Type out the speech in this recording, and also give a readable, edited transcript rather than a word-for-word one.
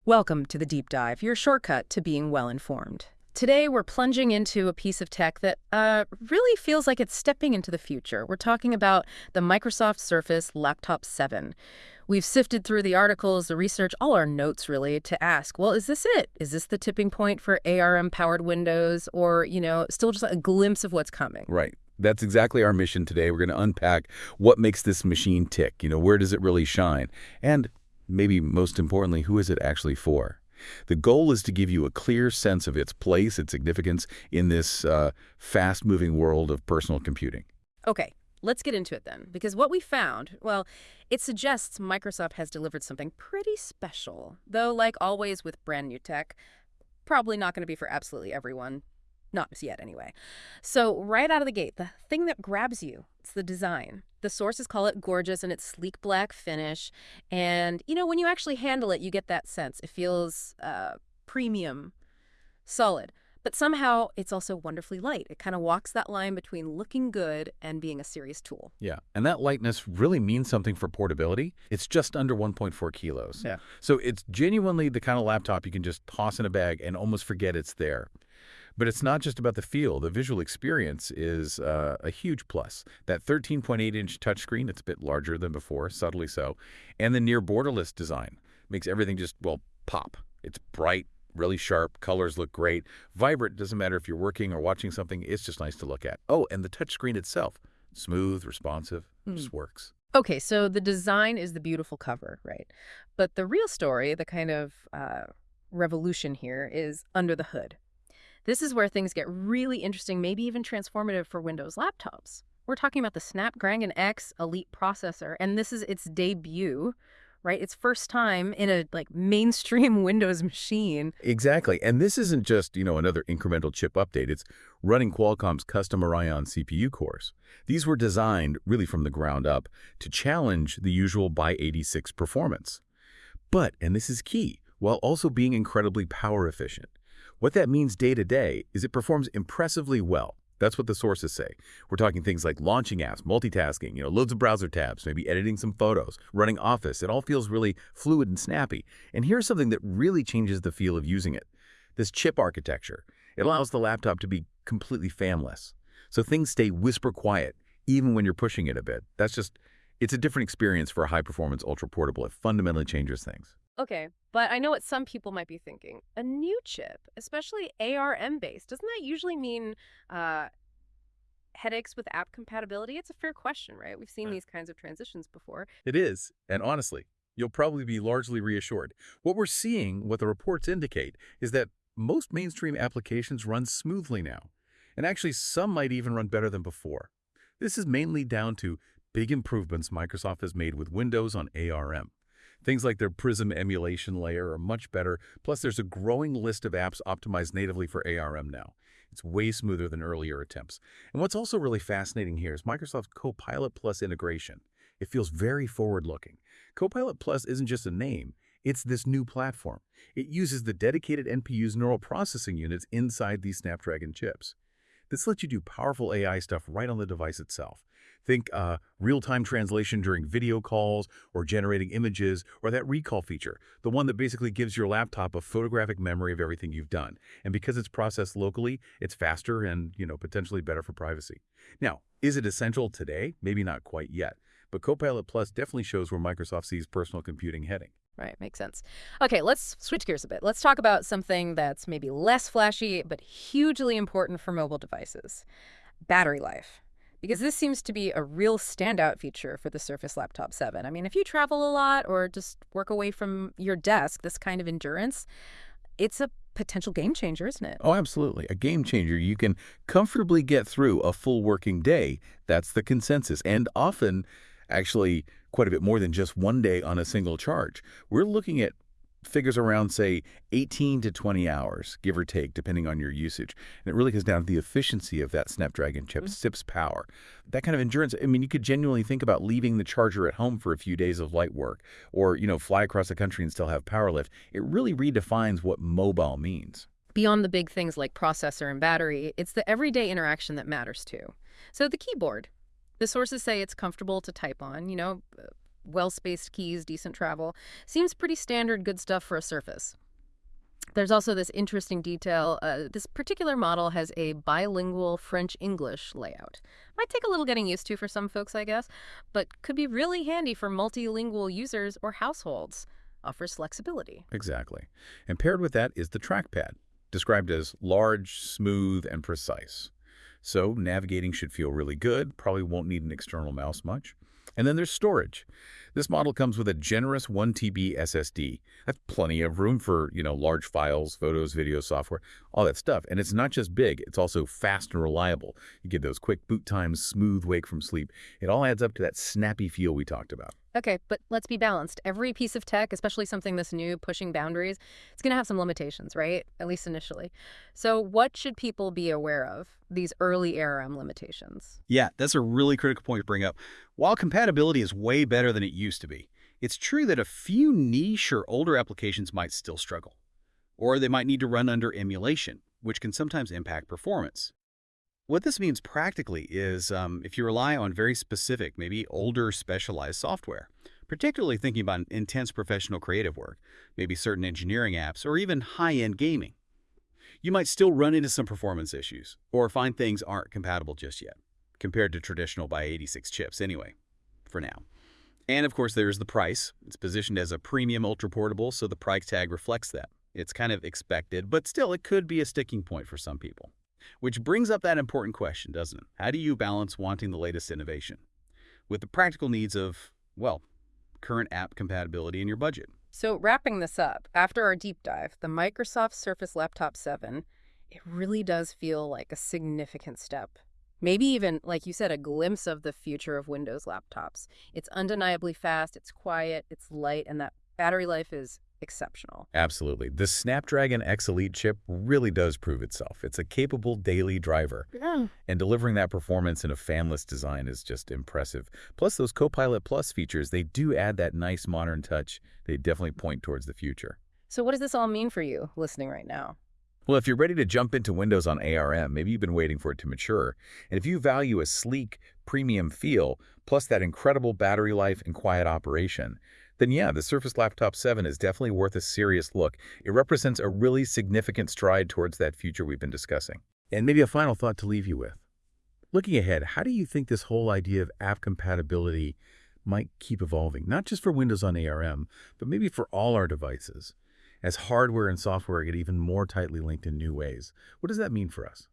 Welcome to the Deep Dive, your shortcut to being well-informed. Today, we're plunging into a piece of tech that really feels like it's stepping into the future. We're talking about the Microsoft Surface Laptop 7. We've sifted through the articles, the research, all our notes, really, to ask, well, is this it? Is this the tipping point for ARM-powered Windows? Or, still just a glimpse of what's coming? Right. That's exactly our mission today. We're going to unpack what makes this machine tick. Where does it really shine? And maybe most importantly, who is it actually for? The goal is to give you a clear sense of its place, its significance in this fast-moving world of personal computing. Okay, let's get into it then. Because what we found, well, it suggests Microsoft has delivered something pretty special. Though, like always with brand new tech, probably not going to be for absolutely everyone. Not yet, anyway. So right out of the gate, the thing that grabs you, it's the design. The sources call it gorgeous and its sleek black finish. And, when you actually handle it, you get that sense. It feels premium, solid. But somehow, it's also wonderfully light. It kind of walks that line between looking good and being a serious tool. Yeah, and that lightness really means something for portability. It's just under 1.4 kilos. Yeah. So it's genuinely the kind of laptop you can just toss in a bag and almost forget it's there. But it's not just about the feel. The visual experience is a huge plus. That 13.8-inch touchscreen, it's a bit larger than before, subtly so. And the near borderless design makes everything just, well, pop. It's bright, really sharp, colors look great. Vibrant, doesn't matter if you're working or watching something, it's just nice to look at. Oh, and the touchscreen itself, smooth, responsive, just works. Okay, so the design is the beautiful cover, right? But the real story, the kind of revolution here, is under the hood. This is where things get really interesting, maybe even transformative for Windows laptops. We're talking about the Snapdragon X Elite processor, and this is its debut, right? Its first time in a mainstream Windows machine. Exactly. And this isn't just, another incremental chip update. It's running Qualcomm's custom Orion CPU cores. These were designed really from the ground up to challenge the usual x86 performance. But, and this is key, while also being incredibly power efficient. What that means day to day is it performs impressively well. That's what the sources say. We're talking things like launching apps, multitasking, loads of browser tabs, maybe editing some photos, running Office. It all feels really fluid and snappy. And here's something that really changes the feel of using it. This chip architecture. It allows the laptop to be completely fanless. So things stay whisper quiet, even when you're pushing it a bit. It's a different experience for a high-performance ultra-portable. It fundamentally changes things. Okay, but I know what some people might be thinking. A new chip, especially ARM-based, doesn't that usually mean headaches with app compatibility? It's a fair question, right? We've seen these kinds of transitions before. It is, and honestly, you'll probably be largely reassured. What we're seeing, what the reports indicate, is that most mainstream applications run smoothly now. And actually, some might even run better than before. This is mainly down to big improvements Microsoft has made with Windows on ARM. Things like their Prism emulation layer are much better, plus there's a growing list of apps optimized natively for ARM now. It's way smoother than earlier attempts. And what's also really fascinating here is Microsoft's Copilot Plus integration. It feels very forward-looking. Copilot Plus isn't just a name, it's this new platform. It uses the dedicated NPU's neural processing units inside these Snapdragon chips. This lets you do powerful AI stuff right on the device itself. Think real-time translation during video calls or generating images, or that recall feature, the one that basically gives your laptop a photographic memory of everything you've done. And because it's processed locally, it's faster and, potentially better for privacy. Now, is it essential today? Maybe not quite yet. But Copilot Plus definitely shows where Microsoft sees personal computing heading. Right, makes sense. Okay, let's switch gears a bit. Let's talk about something that's maybe less flashy, but hugely important for mobile devices. Battery life. Because this seems to be a real standout feature for the Surface Laptop 7. I mean, if you travel a lot or just work away from your desk, this kind of endurance, it's a potential game changer, isn't it? Oh, absolutely. A game changer. You can comfortably get through a full working day. That's the consensus. And often, actually, quite a bit more than just one day on a single charge. We're looking at figures around, say, 18 to 20 hours, give or take, depending on your usage. And it really comes down to the efficiency of that Snapdragon chip, SIP's power. That kind of endurance, I mean, you could genuinely think about leaving the charger at home for a few days of light work or, fly across the country and still have power lift. It really redefines what mobile means. Beyond the big things like processor and battery, it's the everyday interaction that matters too. So the keyboard. The sources say it's comfortable to type on, well-spaced keys, decent travel. Seems pretty standard good stuff for a Surface. There's also this interesting detail. This particular model has a bilingual French-English layout. Might take a little getting used to for some folks, I guess, but could be really handy for multilingual users or households. Offers flexibility. Exactly. And paired with that is the trackpad, described as large, smooth, and precise. So navigating should feel really good, probably won't need an external mouse much. And then there's storage. This model comes with a generous 1 TB SSD. That's plenty of room for, large files, photos, video, software, all that stuff. And it's not just big, it's also fast and reliable. You get those quick boot times, smooth wake from sleep. It all adds up to that snappy feel we talked about. Okay, but let's be balanced. Every piece of tech, especially something this new, pushing boundaries, it's going to have some limitations, right? At least initially. So what should people be aware of, these early ARM limitations? Yeah, that's a really critical point to bring up. While compatibility is way better than it used to be, it's true that a few niche or older applications might still struggle. Or they might need to run under emulation, which can sometimes impact performance. What this means practically is if you rely on very specific, maybe older specialized software, particularly thinking about intense professional creative work, maybe certain engineering apps, or even high-end gaming, you might still run into some performance issues or find things aren't compatible just yet, compared to traditional x86 chips anyway, for now. And of course, there's the price. It's positioned as a premium ultra-portable, so the price tag reflects that. It's kind of expected, but still it could be a sticking point for some people. Which brings up that important question, doesn't it? How do you balance wanting the latest innovation with the practical needs of, current app compatibility in your budget? So wrapping this up, after our deep dive, the Microsoft Surface Laptop 7, it really does feel like a significant step. Maybe even, like you said, a glimpse of the future of Windows laptops. It's undeniably fast, it's quiet, it's light, and that battery life is exceptional. Absolutely. The Snapdragon X Elite chip really does prove itself. It's a capable daily driver. Yeah. And delivering that performance in a fanless design is just impressive. Plus, those Copilot Plus features, they do add that nice modern touch. They definitely point towards the future. So what does this all mean for you listening right now? Well, if you're ready to jump into Windows on ARM, maybe you've been waiting for it to mature. And if you value a sleek, premium feel, plus that incredible battery life and quiet operation, then yeah, the Surface Laptop 7 is definitely worth a serious look. It represents a really significant stride towards that future we've been discussing. And maybe a final thought to leave you with. Looking ahead, how do you think this whole idea of app compatibility might keep evolving? Not just for Windows on ARM, but maybe for all our devices, as hardware and software get even more tightly linked in new ways. What does that mean for us?